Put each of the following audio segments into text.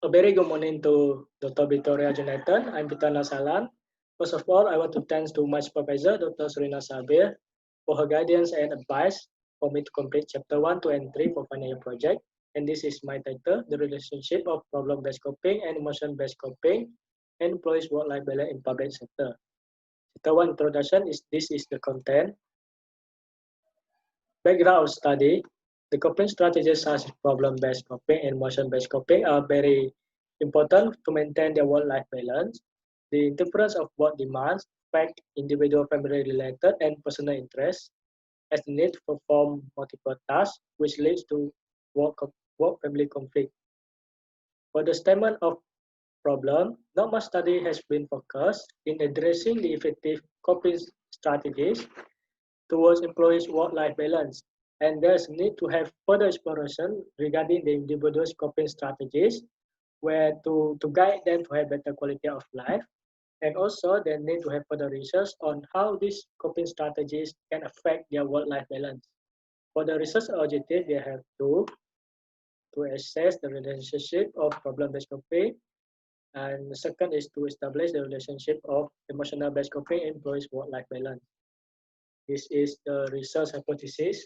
A very good morning to Dr. Victoria Jonathan. I'm Pitana Salan. First of all, I want to thank to my supervisor, Dr. Serena Sabir, for her guidance and advice for me to complete chapter 1, 2, and 3 for final year project. And this is my title, The Relationship of Problem-Based Coping and Emotion-Based Coping and Employees Work-Life Balance in Public Sector. Chapter 1 introduction is this is the content. Background study, the coping strategies such as problem-based coping and emotion-based coping are very important to maintain their work-life balance. The interference of work demands affect individual family-related and personal interests as the need to perform multiple tasks, which leads to work-family conflict. For the statement of problem, not much study has been focused in addressing the effective coping strategies towards employees' work-life balance, and there's need to have further exploration regarding the individual's coping strategies, where to guide them to have better quality of life, and also they need to have further research on how these coping strategies can affect their work-life balance. For the research objective, they have to assess the relationship of problem-based coping, and the second is to establish the relationship of emotional-based coping and employees' work-life balance. This is the research hypothesis.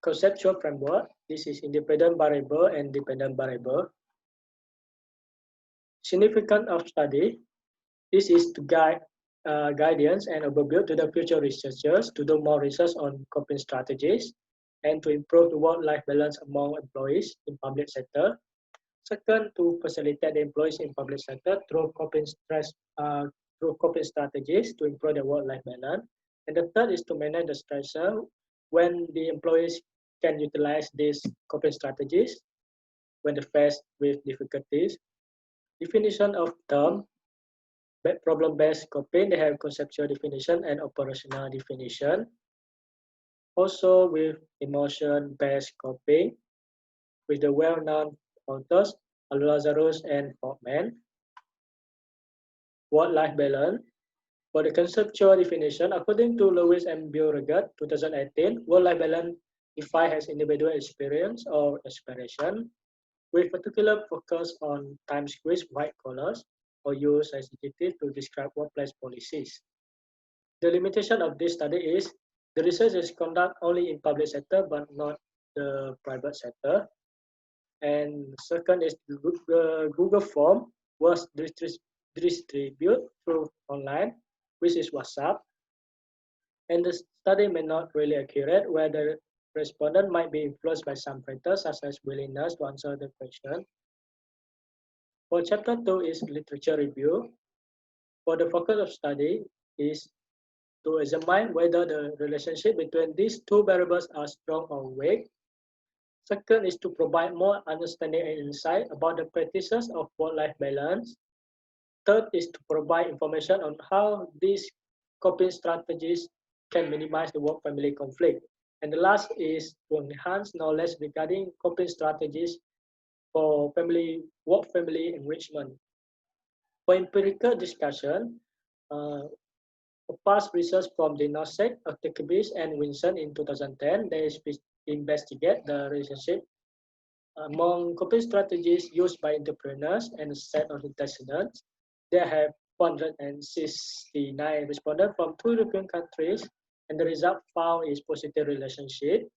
Conceptual framework. This is independent variable and dependent variable. Significance of study. This is to guide guidance and overview to the future researchers to do more research on coping strategies and to improve the work-life balance among employees in public sector. Second, to facilitate the employees in public sector through coping strategies to improve the work-life balance. And the third is to manage the stressor when the employees can utilize these coping strategies when they faced with difficulties. Definition of term, problem-based coping, they have conceptual definition and operational definition. Also with emotion-based coping, with the well-known authors, Lazarus and Fortman. Work-life balance. For the conceptual definition, according to Lewis and Beauregard, 2018, work-life balance defined as individual experience or aspiration, with particular focus on time squeeze white collars or use as adjective to describe workplace policies. The limitation of this study is the research is conducted only in public sector but not the private sector. And second is the Google form was distributed through online, which is WhatsApp. And the study may not really accurate where the respondent might be influenced by some factors such as willingness to answer the question. For chapter 2 is literature review. For the focus of study is to examine whether the relationship between these two variables are strong or weak. Second is to provide more understanding and insight about the practices of work-life balance. Third is to provide information on how these coping strategies can minimize the work-family conflict. And the last is to enhance knowledge regarding coping strategies for work-family enrichment. For empirical discussion, past research from the Nosek, Octakibis, and Winson in 2010, they investigate the relationship among coping strategies used by entrepreneurs and a set of antecedents. They have 469 respondents from 2 European countries, and the result found is positive relationship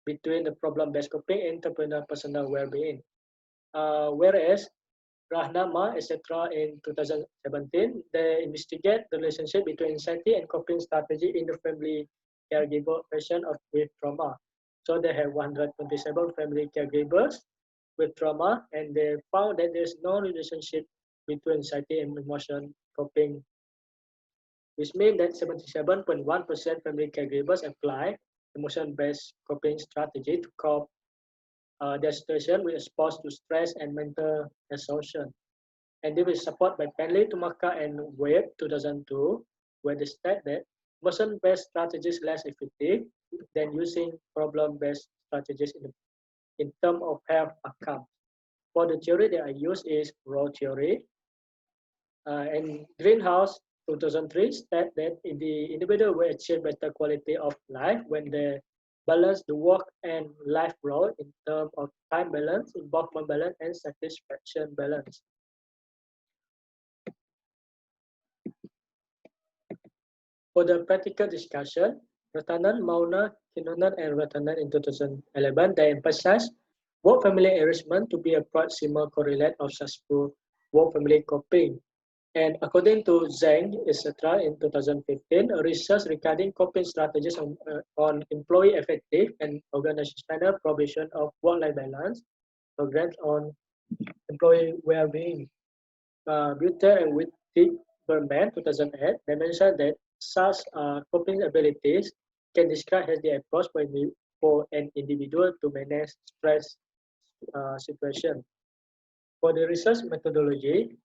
between the problem-based coping and entrepreneur personal well-being. Whereas Rahnama, etc., in 2017, they investigate the relationship between anxiety and coping strategy in the family caregiver patient with trauma. So they have 127 family caregivers with trauma, and they found that there's no relationship between anxiety and emotion coping, which means that 77.1% family caregivers apply emotion-based coping strategy to cope their situation with exposed to stress and mental exhaustion. And this is supported by Penley, Tumaka, and Webb 2002, where they state that emotion-based strategies less effective than using problem-based strategies in terms of health outcomes. For the theory that I use is role theory. And Greenhouse 2003 state that the individual will achieve better quality of life when they balance the work and life role in terms of time balance, involvement balance, and satisfaction balance. For the practical discussion, Ratanan, Mauna, Kinonan, and Ratanan in 2011, they emphasized work-family arrangement to be a proximal correlate of successful work-family coping. And according to Zhang, etc., in 2015, a research regarding coping strategies on employee effective and organizational provision of work-life balance programs on employee well-being. Buter and Whitty-Berman, 2008, they mentioned that such coping abilities can describe as the approach for an individual to manage stress situation. For the research methodology,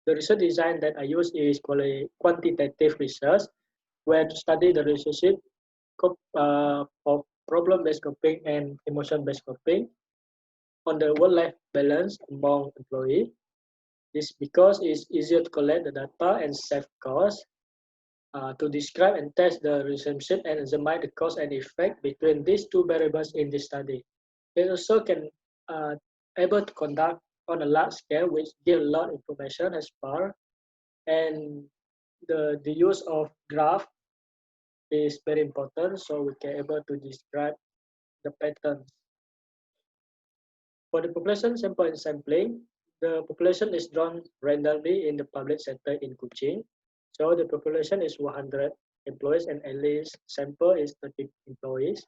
the research design that I use is quantitative research, where to study the relationship of problem-based coping and emotion-based coping on the work-life balance among employees. This because it's easier to collect the data and save costs, to describe and test the relationship and examine the cause and effect between these two variables in the study. It also can able to conduct on a large scale, which give a lot of information as far, and the use of graph is very important, so we can able to describe the patterns. For the population sample and sampling, the population is drawn randomly in the public sector in Kuching. So the population is 100 employees and at least sample is 30 employees.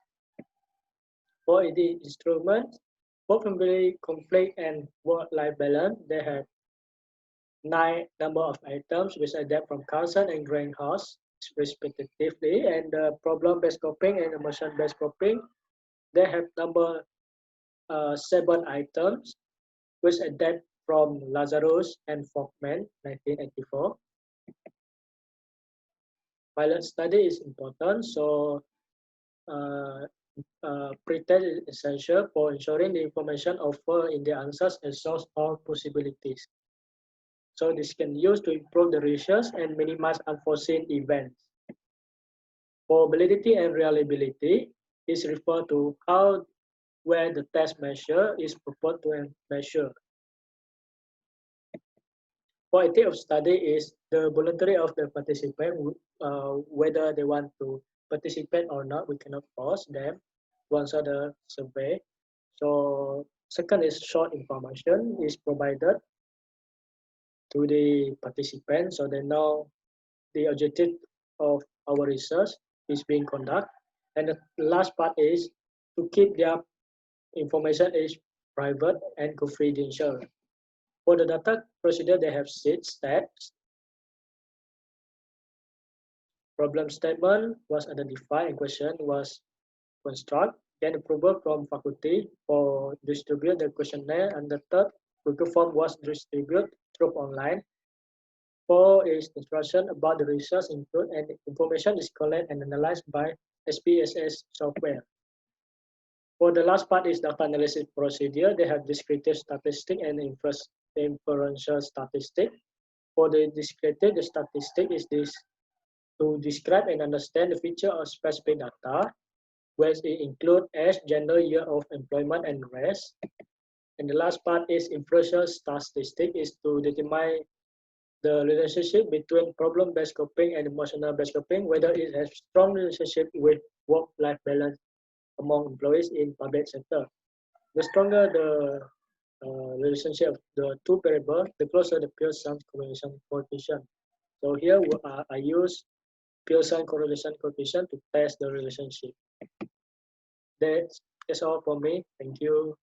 For the instruments, both family conflict and work-life balance, they have 9 number of items which adapt from Carlson and Greenhouse respectively, and the problem-based coping and emotion-based coping, they have number 7 items which adapt from Lazarus and Folkman, 1984. Pilot study is important, so pretest is essential for ensuring the information offered in the answers exhausts all possibilities. So this can be used to improve the research and minimize unforeseen events. For validity and reliability, is referred to how where the test measure is proposed to measure. Quality of study is the voluntary of the participant, whether they want to participate or not. We cannot force them to answer the survey. So second is short information is provided to the participants so they know the objective of our research is being conducted. And the last part is to keep their information is private and confidential. For the data procedure, they have 6 steps. Problem statement was identified and question was constructed. Then approval from faculty for distribute the questionnaire, and the third Google form was distributed through online. 4 is instruction about the research include and information is collected and analyzed by SPSS software. For the last part is data analysis procedure. They have descriptive statistic and inferential statistic. For the descriptive, the statistic is this to describe and understand the feature of specific data, where it include age, gender, year of employment, and race. And the last part is inferential statistic is to determine the relationship between problem-based coping and emotional-based coping, whether it has strong relationship with work-life balance among employees in public sector. The stronger the relationship of the two variables, the closer the Pearson correlation coefficient. So here I use Pearson correlation coefficient to test the relationship. That's all for me. Thank you.